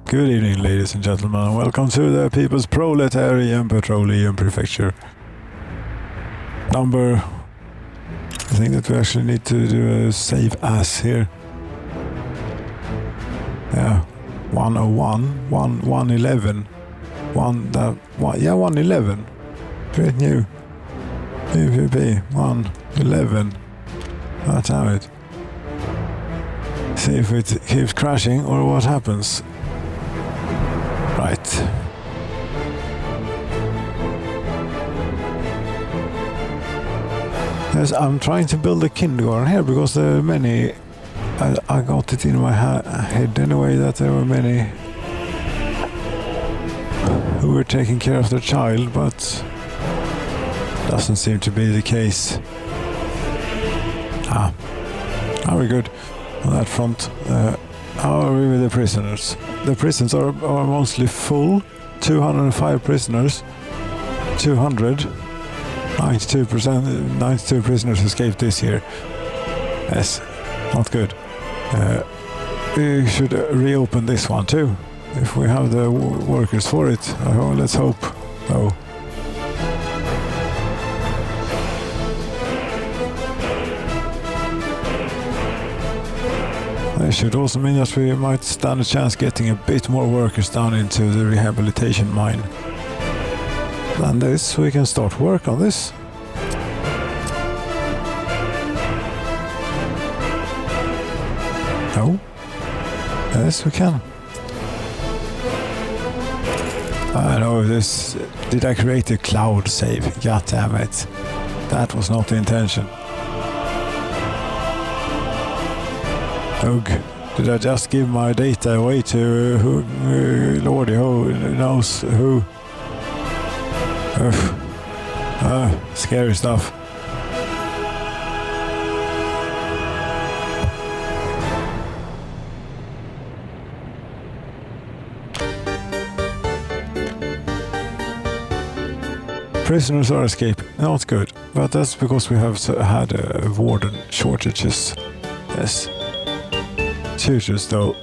Good evening, ladies and gentlemen. Welcome to the People's Proletarian Petroleum Prefecture. I think that we actually need to do a save as here. Yeah, 101, 111, 111. Great new. PvP 111. That's how it. See if it keeps crashing or what happens. Right. Yes, I'm trying to build a kindergarten here because there are many. I got it in my head anyway that there were many who were taking care of their child, but doesn't seem to be the case. Very good on that front. How are we with the prisoners? The prisons are mostly full. 205 prisoners. 200. 92 prisoners escaped this year. Yes, not good. We should reopen this one too, if we have the workers for it. Let's hope. Oh. It should also mean that we might stand a chance getting a bit more workers down into the rehabilitation mine. Than this, we can start work on this. No? Yes, we can. I know this. Did I create a cloud save? God damn it. That was not the intention. Ugh. Did I just give my data away to who, Lordy, who knows who? Scary stuff. Prisoners are escaping. Not good, but that's because we have had warden shortages. Yes. Tutors though,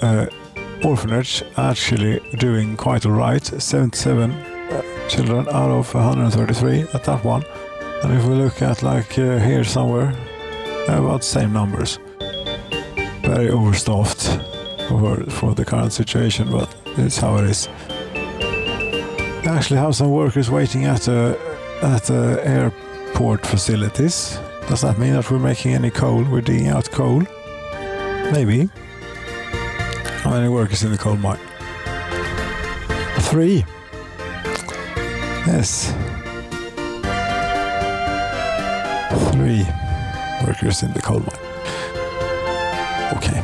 orphanage actually doing quite alright. 77 children out of 133 at that one. And if we look at like here somewhere, about the same numbers. Very overstaffed for the current situation, but it's how it is. We actually have some workers waiting at the airport facilities. Does that mean that we're making any coal? We're digging out coal? Maybe. How many workers in the coal mine? 3. Yes. 3 workers in the coal mine. Okay.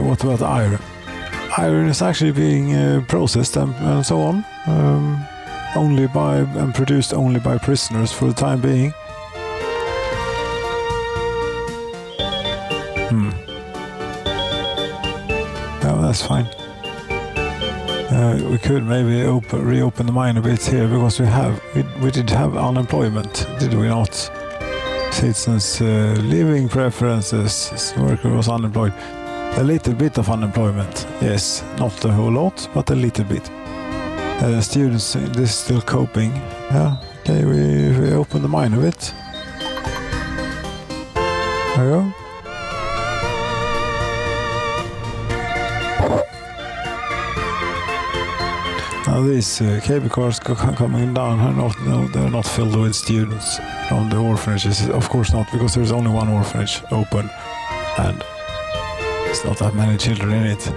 What about iron? Iron is actually being processed and so on. Produced only by prisoners for the time being. Oh, that's fine. We could maybe reopen the mine a bit here because we did have unemployment, did we not? Citizens living preferences. Worker was unemployed. A little bit of unemployment, yes, not a whole lot, but a little bit. Students, this is still coping. Yeah, okay, we open the mine a bit. There we go. Now these cable cars coming down they're not filled with students from the orphanages. Of course not, because there's only one orphanage open and there's not that many children in it.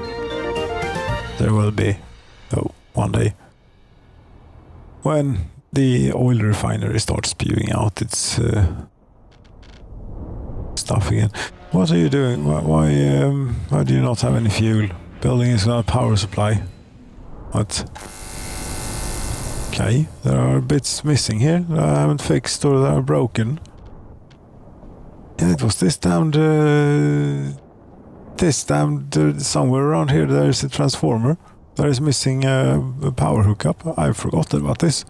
There will be, though, one day. When the oil refinery starts spewing out its stuff again. What are you doing? Why do you not have any fuel? Building is not a power supply. What? Okay, there are bits missing here that I haven't fixed or that are broken. Yeah, it was this damned somewhere around here there is a transformer. There is missing a power hookup. I forgot about this.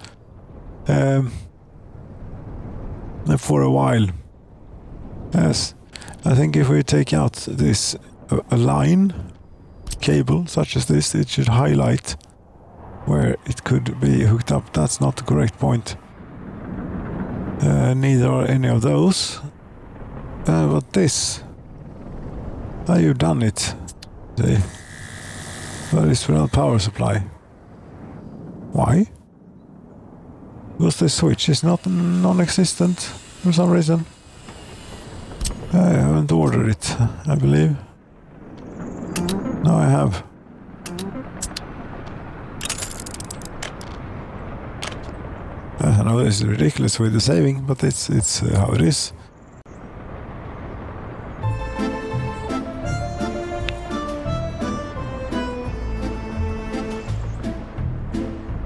For a while. Yes. I think if we take out this a line cable such as this, it should highlight where it could be hooked up. That's not the correct point. Neither are any of those. But this, you've done it. See, that is without power supply. Why? Because the switch is not non-existent for some reason. I haven't ordered it, I believe. No, I have. I know this is ridiculous with the saving, but it's how it is.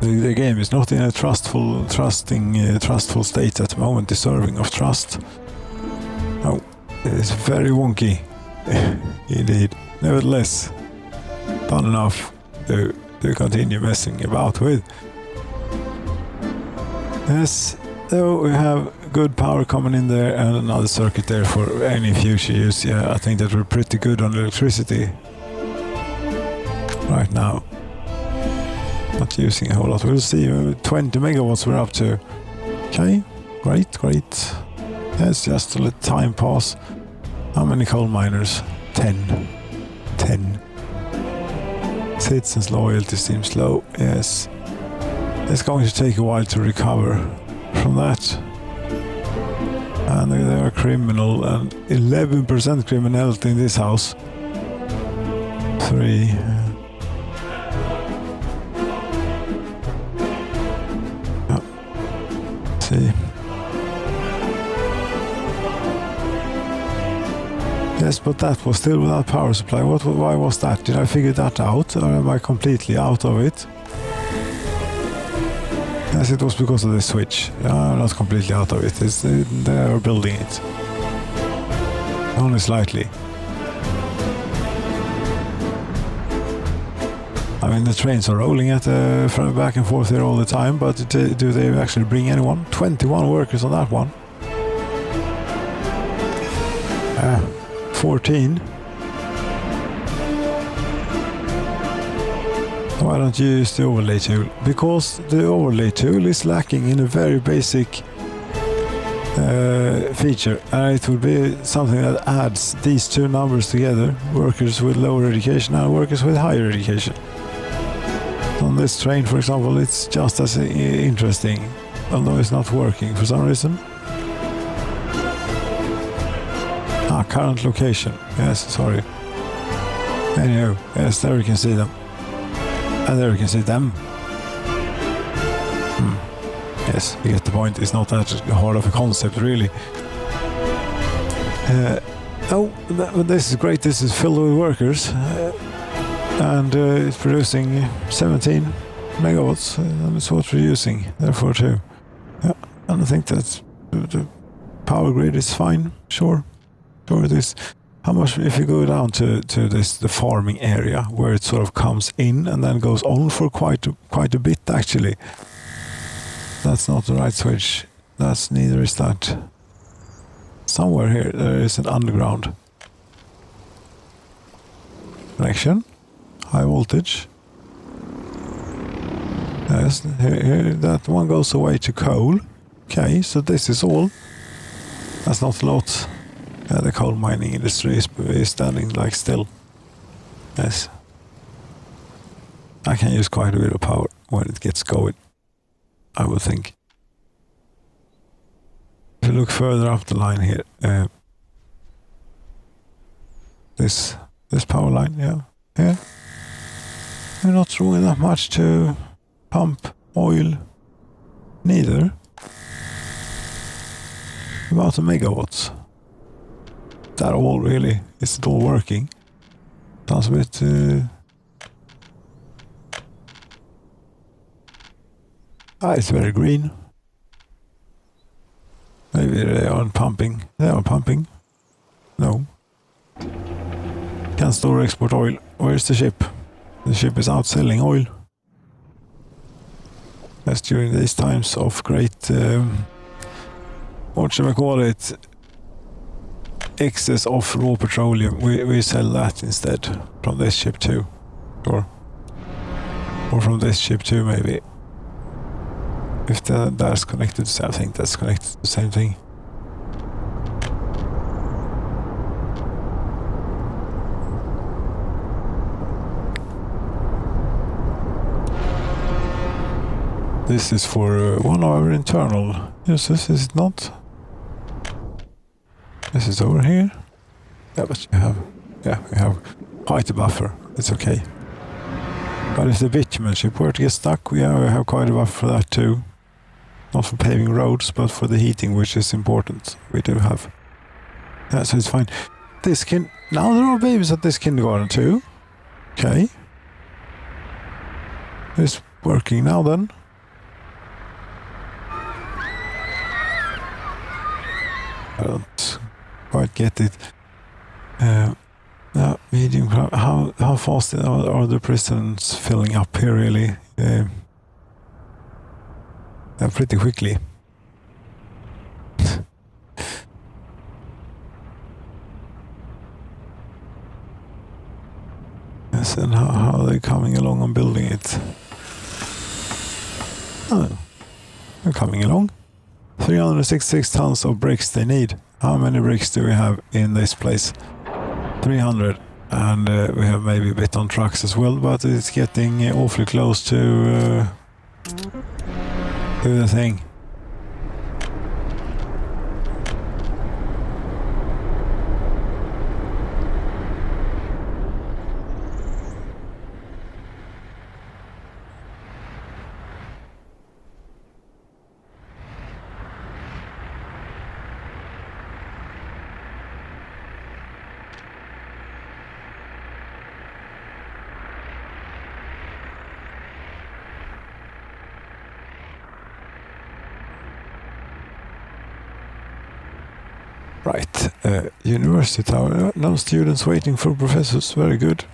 The game is not in a trustful state at the moment, deserving of trust. No, it's very wonky, indeed. Nevertheless, fun enough to continue messing about with. Yes, so we have good power coming in there and another circuit there for any future use. Yeah, I think that we're pretty good on electricity right now. Not using a whole lot. We'll see. 20 megawatts we're up to. Okay, great. Yes, just to let time pass. How many coal miners? 10. Citizens' loyalty seems low. Yes. It's going to take a while to recover from that. And they are criminal, and 11% criminality in this house. 3. See. Yes, but that was still without power supply. Why was that? Did I figure that out, or am I completely out of it? Yes, it was because of the switch. I'm not completely out of it. They are building it. Only slightly. I mean, the trains are rolling from back and forth here all the time, but do they actually bring anyone? 21 workers on that one. 14. Why don't you use the overlay tool? Because the overlay tool is lacking in a very basic feature, and it would be something that adds these two numbers together, workers with lower education and workers with higher education. On this train, for example, it's just as interesting, although it's not working for some reason. Current location. Yes, sorry. Anyway, yes, there we can see them. And there we can see them. Yes, you get the point. It's not that hard of a concept, really. This is great. This is filled with workers. And it's producing 17 megawatts. And it's what we're using, therefore, too. Yeah, and I think that the power grid is fine. Sure it is. How much, if you go down to the farming area, where it sort of comes in and then goes on for quite a bit, actually. That's not the right switch. Neither is that. Somewhere here there is an underground connection. High voltage. Yes, here that one goes away to coal. Okay, so this is all. That's not a lot. The coal mining industry is standing like still. Yes. I can use quite a bit of power when it gets going, I would think. If you look further up the line here, this power line, yeah. You're not throwing that much to pump oil, neither. About a megawatts. That all really? Is it all working? Sounds a bit... it's very green. Maybe they aren't pumping. They are pumping. No. Can store or export oil. Where's the ship? The ship is out selling oil. That's during these times of great... what shall I call it? excess of raw petroleum, we sell that instead from this ship too. Or from this ship too, maybe. If that's connected, I think that's connected to the same thing. This is for one of our internal uses, is it not? This is over here. Yeah, but we have quite a buffer. It's okay. But if the bitumen ship were to get stuck, we have quite a buffer for that too. Not for paving roads, but for the heating, which is important. We do have. Yeah, so it's fine. Now there are babies at this kindergarten too. Okay. It's working now then. I don't quite get it. Medium crowd. How fast are the prisons filling up here? Really, pretty quickly. Yes, and how are they coming along on building it? Oh, they're coming along. 366 tons of bricks they need. How many bricks do we have in this place? 300. And we have maybe a bit on trucks as well, but it's getting awfully close to the thing. Right, University Tower, no students waiting for professors, very good.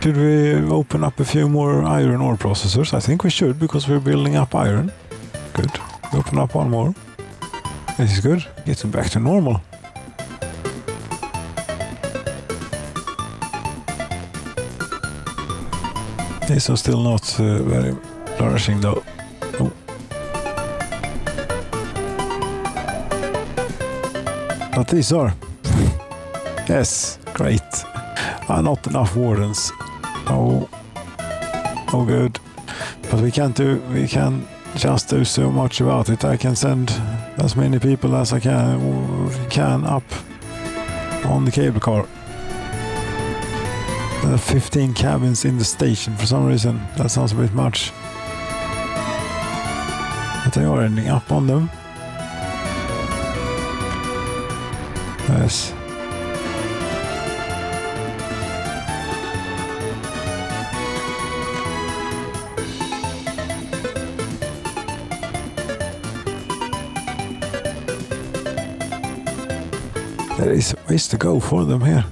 Should we open up a few more iron ore processors? I think we should, because we're building up iron. Good, open up one more. This is good, getting back to normal. These are still not very flourishing though. Oh. But these are. Yes, great. Not enough wardens. Oh good. But we can't just do so much about it. I can send as many people as I can up on the cable car. There are 15 cabins in the station for some reason. That sounds a bit much. But they are ending up on them. Yes. There is ways to go for them here.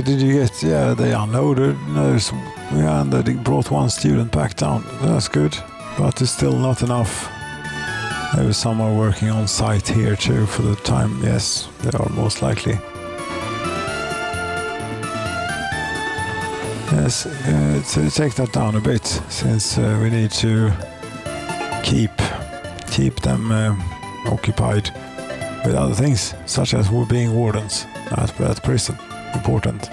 Did you get? Yeah, they unloaded. And they brought one student back down. That's good, but it's still not enough. Maybe some are working on site here too for the time. Yes, they are most likely. Yes, to take that down a bit, since we need to keep them occupied with other things, such as being wardens at prison. Important.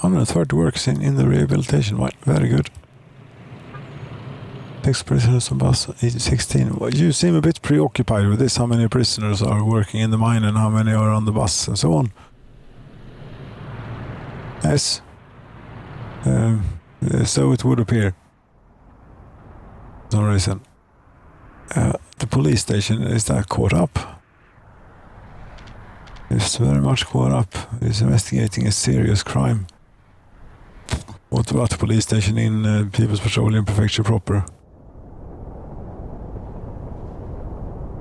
$130 works in the rehabilitation. Right, very good. 6 prisoners on bus, 16. Well, you seem a bit preoccupied with this. How many prisoners are working in the mine and how many are on the bus and so on? Yes. So it would appear. some reason. The police station, is that caught up? It's very much caught up. It's investigating a serious crime. What about the police station in People's Petroleum Prefecture proper?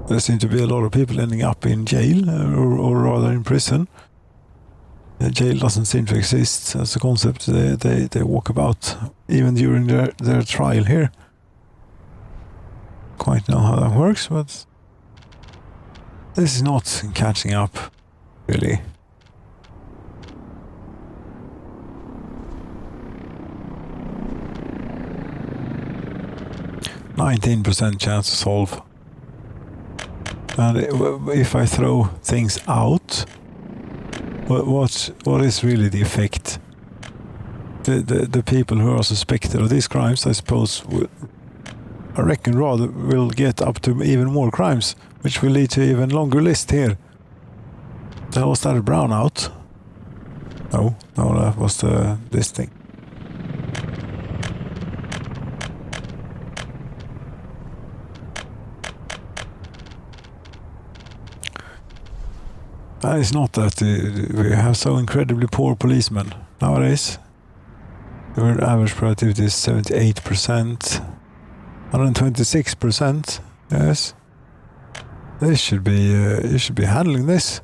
There seem to be a lot of people ending up in jail, or rather in prison. Jail doesn't seem to exist as a concept. They walk about even during their trial here. Quite know how that works, but this is not catching up, really. %19 chance to solve. And if I throw things out, what is really the effect? The people who are suspected of these crimes, I suppose, I reckon rather will get up to even more crimes, which will lead to even longer list here. Was that a brownout? No, that was this thing. And it's not that we have so incredibly poor policemen nowadays. Our average productivity is 78%, 126%. Yes, this should be. You should be handling this.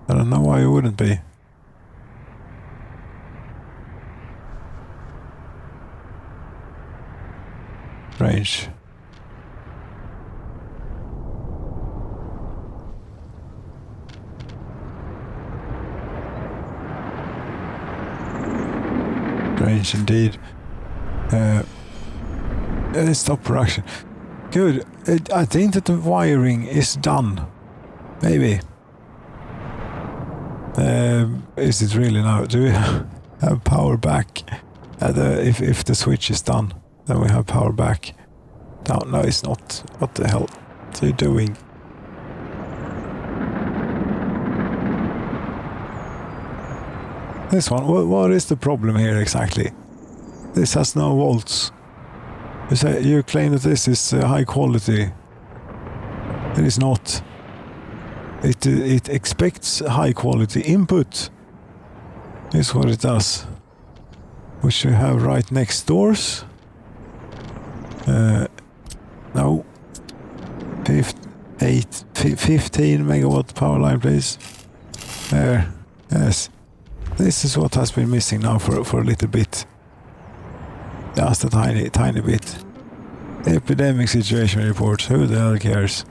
I don't know why you wouldn't be. Strange. Strange indeed. Stop production. Good. I think that the wiring is done. Maybe. Is it really now? Do we have power back? If the switch is done, then we have power back. No, it's not. What the hell are you doing? This one, what is the problem here exactly? This has no volts. You claim that this is high quality. It is not. It expects high quality input. Is what it does. Which you have right next doors. No. 15 megawatt power line, please. There. Yes. This is what has been missing now for a little bit. Just a tiny bit. Epidemic situation report. Who the hell cares?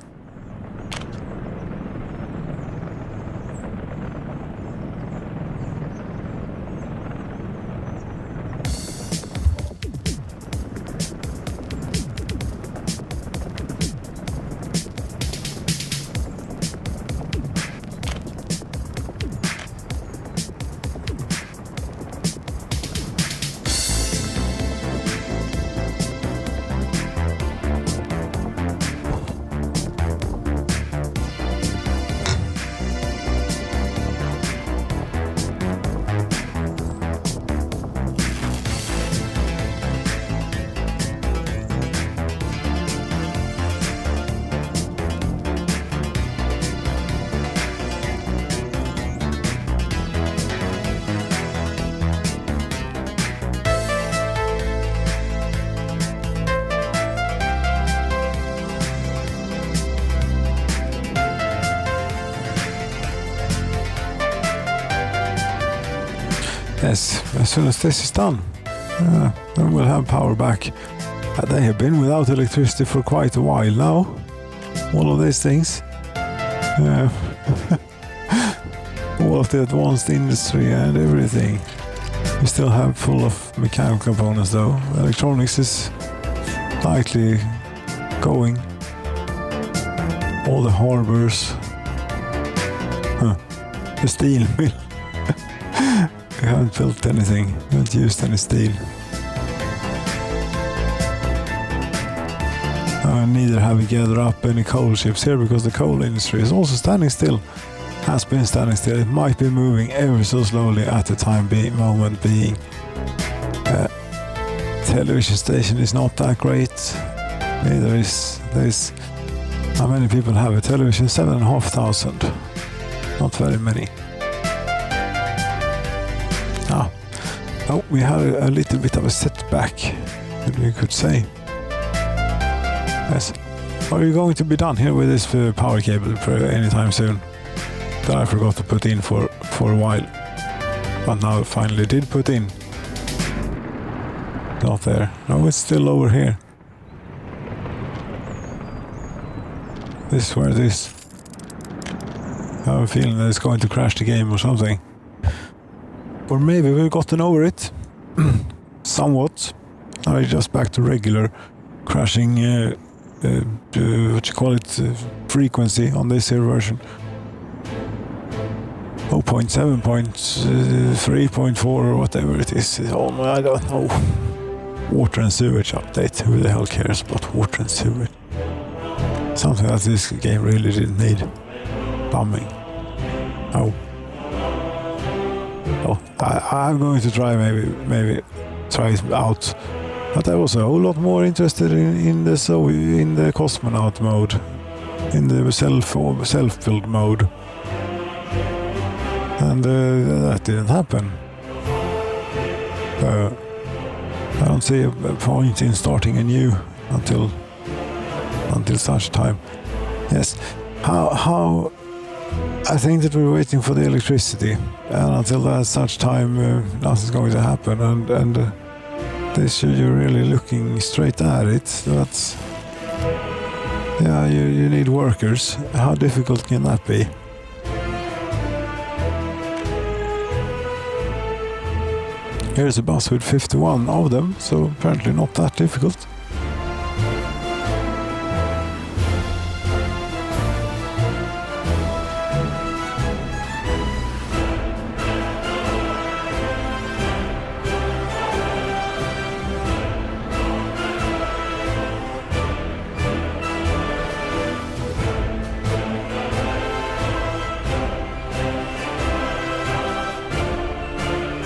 Yes, as soon as this is done, then we'll have power back. They have been without electricity for quite a while now. All of these things. All of the advanced industry and everything. We still have full of mechanical components though. Electronics is likely going. All the harbors. The steel mill. We haven't built anything, we haven't used any steel. Neither have we gathered up any coal ships here because the coal industry is also standing still. Has been standing still. It might be moving ever so slowly at the moment being. television station is not that great. Neither is this. How many people have a television? 7,500. Not very many. Oh, we had a little bit of a setback, you could say. Yes. Are you going to be done here with this power cable anytime soon? That I forgot to put in for a while. But now I finally did put in. Not there. No, it's still over here. This is where it is. I have a feeling that it's going to crash the game or something. Or maybe we've gotten over it. Somewhat. Now it's just back to regular crashing, what you call it, frequency on this here version. 0.7, 3.4 or whatever it is. Oh, I don't know. Water and sewage update. Who the hell cares about water and sewage? Something that this game really didn't need. Plumbing. Oh. Oh, I'm going to try maybe try it out. But I was a whole lot more interested in the cosmonaut mode, in the self-build mode, and that didn't happen. I don't see a point in starting anew until such time. Yes, how I think that we're waiting for the electricity, and until that such time, nothing's going to happen. And this you're really looking straight at it. But yeah, you need workers. How difficult can that be? Here's a bus with 51 of them, so apparently not that difficult.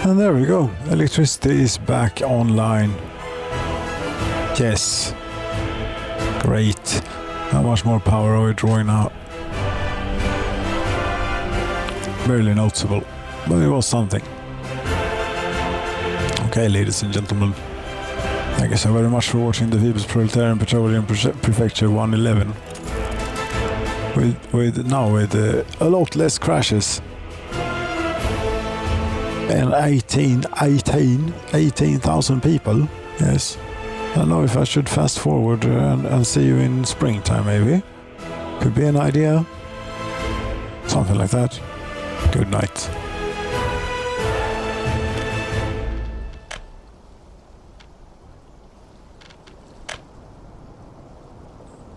And there we go. Electricity is back online. Yes. Great. How much more power are we drawing now? Barely noticeable, but it was something. Okay, ladies and gentlemen. Thank you so very much for watching the People's Proletarian Petroleum Prefecture 111. With a lot less crashes. And 18,000 people. Yes. I don't know if I should fast forward and see you in springtime, maybe. Could be an idea. Something like that. Good night.